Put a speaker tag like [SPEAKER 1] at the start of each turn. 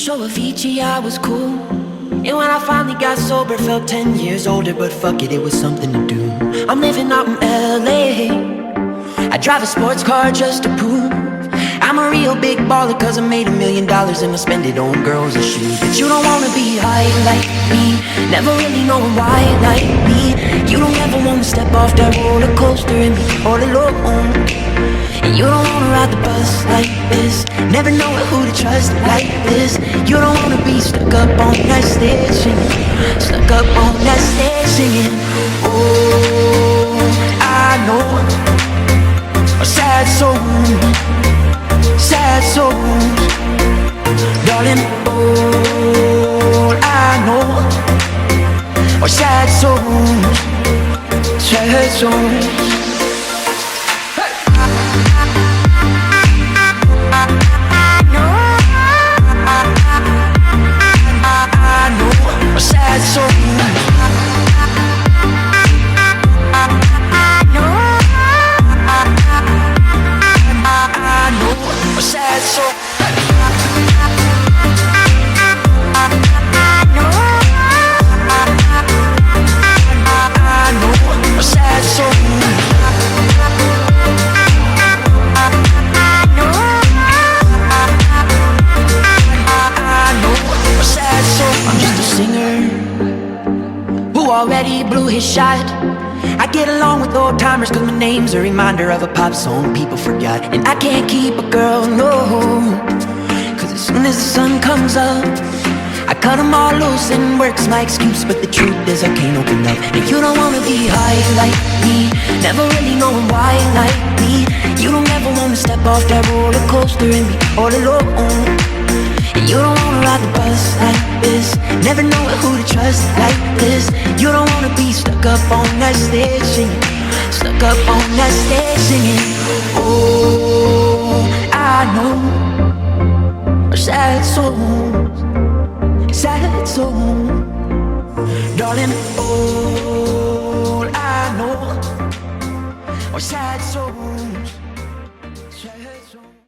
[SPEAKER 1] show Avicii, I was cool. And when I finally got sober, felt 10 years older. But fuck it, it was something to do. I'm living out in LA. I drive a sports car just to prove I'm a real big baller, cause I made $1 million and I spend it on girls and shoes. But you don't wanna be high like me, never really knowing why like me. You don't ever wanna step off that roller coaster and be all alone. And you don't wanna ride the bus like this, never knowing who to trust like this. You don't wanna be stuck up on that stage singing, stuck up on that stage singing. Oh, I know a sad soul, sad souls, darling. All I know are sad souls, sad souls. Sad soul, I know a sad soul. Already blew his shot. I get along with old timers cause my name's a reminder of a pop song people forgot. And I can't keep a girl, no, cause as soon as the sun comes up I cut them all loose and work's my excuse. But the truth is I can't open up. And you don't wanna be high like me, never really knowing why like me. You don't ever wanna step off that roller coaster and be all alone. And you don't wanna ride the bus like this, never knowing who to trust like this. You don't wanna be stuck up on that stage singing, stuck up on that stage singing. Oh, I know are sad souls, sad souls, darling. All I know are sad souls.